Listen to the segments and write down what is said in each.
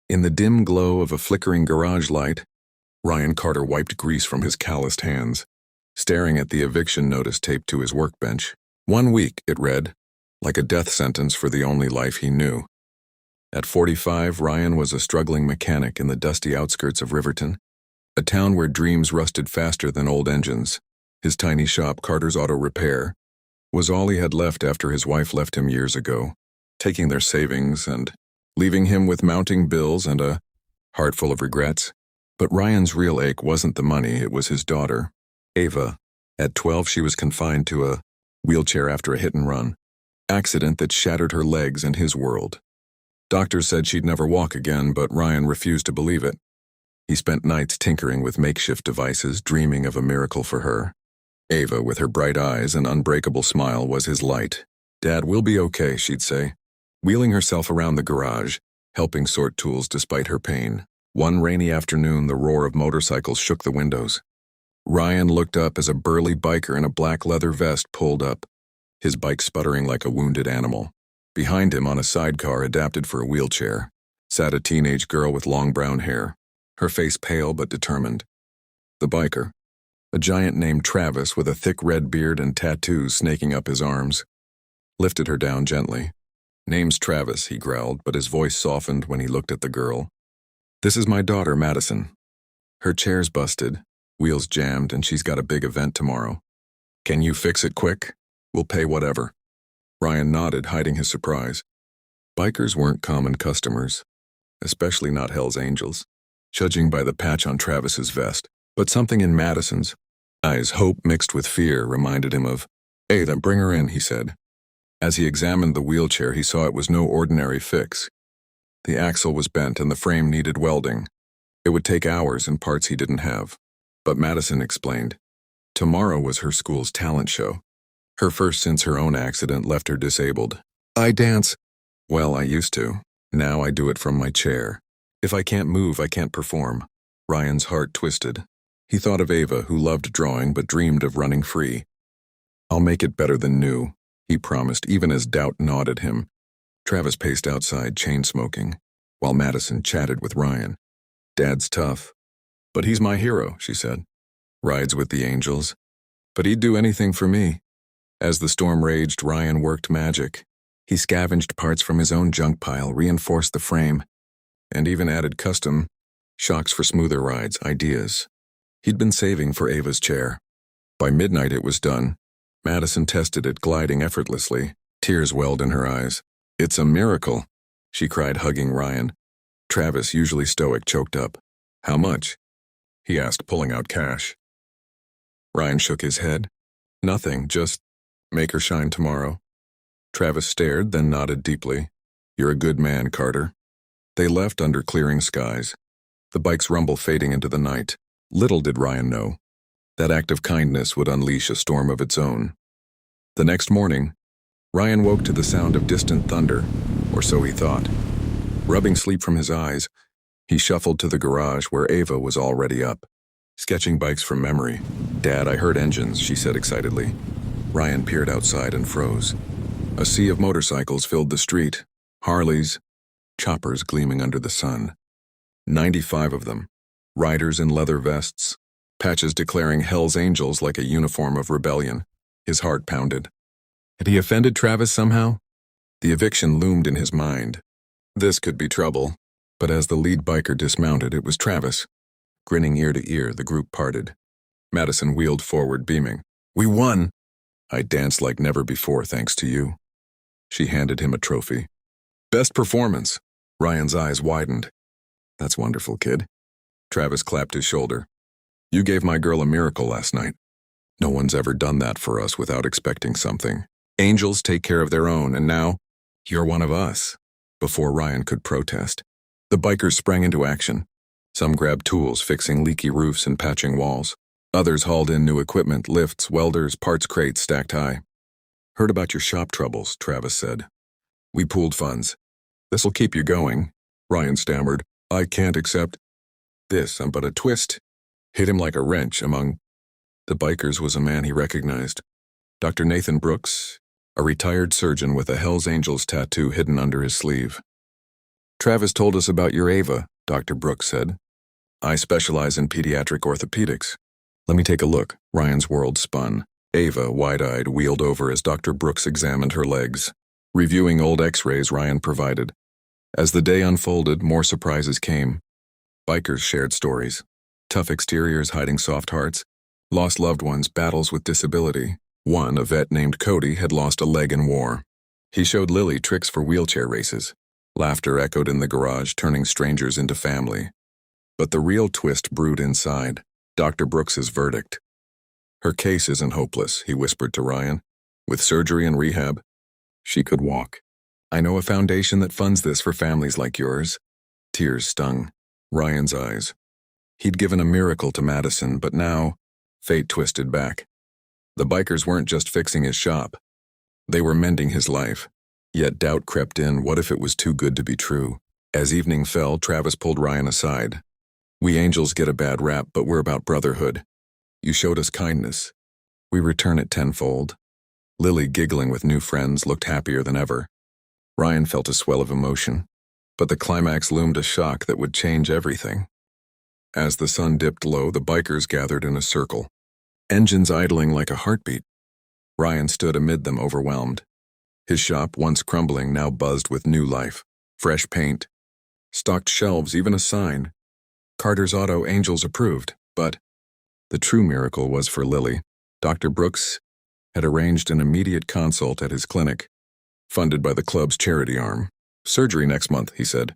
In the dim glow of a flickering garage light, Ryan Carter wiped grease from his calloused hands, staring at the eviction notice taped to his workbench. 1 week, it read, like a death sentence for the only life he knew. At 45, Ryan was a struggling mechanic in the dusty outskirts of Riverton, a town where dreams rusted faster than old engines. His tiny shop, Carter's Auto Repair, was all he had left after his wife left him years ago, taking their savings and leaving him with mounting bills and a heart full of regrets. But Ryan's real ache wasn't the money, it was his daughter, Ava. At 12, she was confined to a wheelchair after a hit-and-run accident that shattered her legs and his world. Doctors said she'd never walk again, but Ryan refused to believe it. He spent nights tinkering with makeshift devices, dreaming of a miracle for her. Ava, with her bright eyes and unbreakable smile, was his light. "Dad, we'll be okay," she'd say, wheeling herself around the garage, helping sort tools despite her pain. One rainy afternoon, the roar of motorcycles shook the windows. Ryan looked up as a burly biker in a black leather vest pulled up, his bike sputtering like a wounded animal. Behind him, on a sidecar adapted for a wheelchair, sat a teenage girl with long brown hair, her face pale but determined. The biker, a giant named Travis with a thick red beard and tattoos snaking up his arms, lifted her down gently. "Name's Travis," he growled, but his voice softened when he looked at the girl. "This is my daughter, Madison. Her chair's busted, wheels jammed, and she's got a big event tomorrow. Can you fix it quick? We'll pay whatever." Ryan nodded, hiding his surprise. Bikers weren't common customers, especially not Hell's Angels, judging by the patch on Travis's vest. But something in Madison's eyes, hope mixed with fear, reminded him of, "Hey, then bring her in," he said. As he examined the wheelchair, he saw it was no ordinary fix. The axle was bent and the frame needed welding. It would take hours and parts he didn't have. But Madison explained, tomorrow was her school's talent show. Her first since her own accident left her disabled. "I dance." "Well, I used to. Now I do it from my chair. If I can't move, I can't perform." Ryan's heart twisted. He thought of Ava, who loved drawing but dreamed of running free. "I'll make it better than new," he promised, even as doubt gnawed at him. Travis paced outside, chain-smoking, while Madison chatted with Ryan. "Dad's tough. But he's my hero," she said. "Rides with the angels. But he'd do anything for me." As the storm raged, Ryan worked magic. He scavenged parts from his own junk pile, reinforced the frame, and even added custom shocks for smoother rides, ideas he'd been saving for Ava's chair. By midnight it was done. Madison tested it, gliding effortlessly. Tears welled in her eyes. "It's a miracle," she cried, hugging Ryan. Travis, usually stoic, choked up. "How much?" he asked, pulling out cash. Ryan shook his head. "Nothing, just make her shine tomorrow." Travis stared, then nodded deeply. "You're a good man, Carter." They left under clearing skies, the bike's rumble fading into the night. Little did Ryan know, that act of kindness would unleash a storm of its own. The next morning, Ryan woke to the sound of distant thunder, or so he thought. Rubbing sleep from his eyes, he shuffled to the garage where Ava was already up, sketching bikes from memory. "Dad, I heard engines," she said excitedly. Ryan peered outside and froze. A sea of motorcycles filled the street, Harleys, choppers gleaming under the sun. 95 of them, riders in leather vests, patches declaring Hell's Angels like a uniform of rebellion. His heart pounded. Had he offended Travis somehow? The eviction loomed in his mind. This could be trouble. But as the lead biker dismounted, it was Travis. Grinning ear to ear, the group parted. Madison wheeled forward, beaming. "We won!" "I danced like never before, thanks to you." She handed him a trophy. "Best performance." Ryan's eyes widened. "That's wonderful, kid." Travis clapped his shoulder. "You gave my girl a miracle last night. No one's ever done that for us without expecting something. Angels take care of their own, and now, you're one of us." Before Ryan could protest, the bikers sprang into action. Some grabbed tools, fixing leaky roofs and patching walls. Others hauled in new equipment, lifts, welders, parts crates stacked high. "Heard about your shop troubles," Travis said. "We pooled funds. This'll keep you going." Ryan stammered. "I can't accept this, but a twist hit him like a wrench among the bikers was a man he recognized. Dr. Nathan Brooks, a retired surgeon with a Hell's Angels tattoo hidden under his sleeve. Travis told us about your Ava, Dr. Brooks said. I specialize in pediatric orthopedics. Let me take a look. Ryan's world spun. Ava, wide-eyed, wheeled over as Dr. Brooks examined her legs, reviewing old x-rays Ryan provided. As the day unfolded, more surprises came. Bikers shared stories. Tough exteriors hiding soft hearts. Lost loved ones, battles with disability. One, a vet named Cody, had lost a leg in war. He showed Lily tricks for wheelchair races. Laughter echoed in the garage, turning strangers into family. But the real twist brewed inside. Dr. Brooks's verdict. Her case isn't hopeless, he whispered to Ryan. With surgery and rehab, she could walk. I know a foundation that funds this for families like yours. Tears stung Ryan's eyes. He'd given a miracle to Madison, but now, fate twisted back. The bikers weren't just fixing his shop. They were mending his life. Yet doubt crept in. What if it was too good to be true? As evening fell, Travis pulled Ryan aside. We angels get a bad rap, but we're about brotherhood. You showed us kindness. We return it tenfold. Lily, giggling with new friends, looked happier than ever. Ryan felt a swell of emotion, but the climax loomed, a shock that would change everything. As the sun dipped low, the bikers gathered in a circle, engines idling like a heartbeat. Ryan stood amid them, overwhelmed. His shop, once crumbling, now buzzed with new life. Fresh paint, stocked shelves, even a sign. Carter's Auto, Angels approved. But the true miracle was for Lily. Dr. Brooks had arranged an immediate consult at his clinic, funded by the club's charity arm. Surgery next month, he said.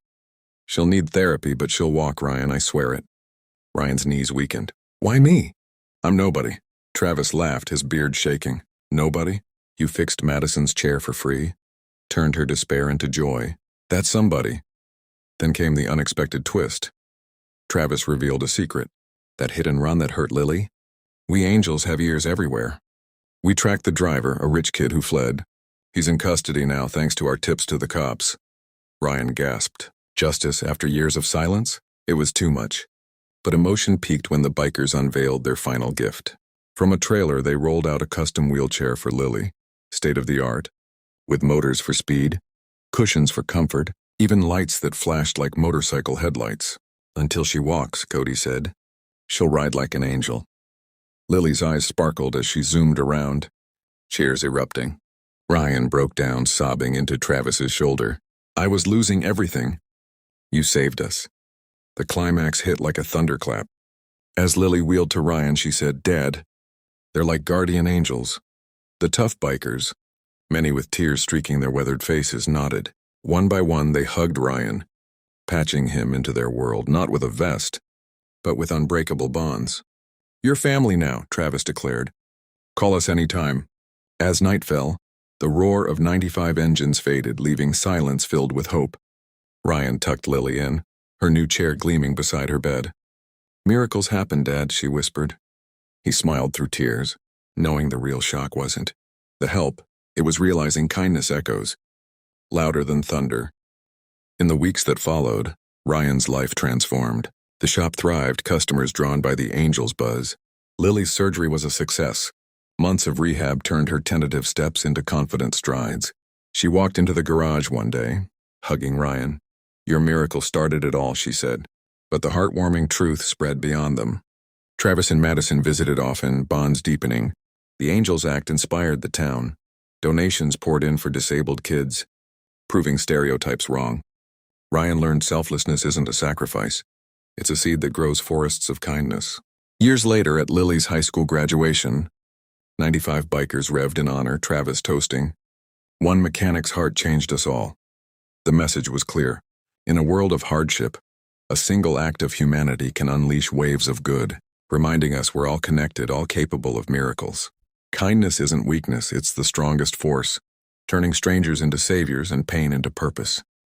She'll need therapy, but she'll walk, Ryan, I swear it. Ryan's knees weakened. Why me? I'm nobody. Travis laughed, his beard shaking. Nobody? You fixed Madison's chair for free? Turned her despair into joy. That's somebody. Then came the unexpected twist. Travis revealed a secret. That hit and run that hurt Lily? We angels have ears everywhere. We tracked the driver, a rich kid who fled. He's in custody now thanks to our tips to the cops. Ryan gasped. Justice after years of silence? It was too much. But emotion peaked when the bikers unveiled their final gift. From a trailer, they rolled out a custom wheelchair for Lily, state-of-the-art, with motors for speed, cushions for comfort, even lights that flashed like motorcycle headlights. Until she walks, Cody said. She'll ride like an angel. Lily's eyes sparkled as she zoomed around, cheers erupting. Ryan broke down, sobbing into Travis's shoulder. I was losing everything. You saved us. The climax hit like a thunderclap. As Lily wheeled to Ryan, she said, Dad, they're like guardian angels. The tough bikers, many with tears streaking their weathered faces, nodded. One by one, they hugged Ryan, patching him into their world, not with a vest, but with unbreakable bonds. You're family now, Travis declared. Call us any time. As night fell, the roar of 95 engines faded, leaving silence filled with hope. Ryan tucked Lily in, her new chair gleaming beside her bed. Miracles happen, Dad, she whispered. He smiled through tears, knowing the real shock wasn't the help. It was realizing kindness echoes, louder than thunder. In the weeks that followed, Ryan's life transformed. The shop thrived, customers drawn by the angel's buzz. Lily's surgery was a success. Months of rehab turned her tentative steps into confident strides. She walked into the garage one day, hugging Ryan. Your miracle started it all, she said. But the heartwarming truth spread beyond them. Travis and Madison visited often, bonds deepening. The Angels Act inspired the town. Donations poured in for disabled kids, proving stereotypes wrong. Ryan learned selflessness isn't a sacrifice. It's a seed that grows forests of kindness. Years later, at Lily's high school graduation, 95 bikers revved in honor, Travis toasting. One mechanic's heart changed us all. The message was clear. In a world of hardship, a single act of humanity can unleash waves of good, reminding us we're all connected, all capable of miracles. Kindness isn't weakness, it's the strongest force, turning strangers into saviors and pain into purpose.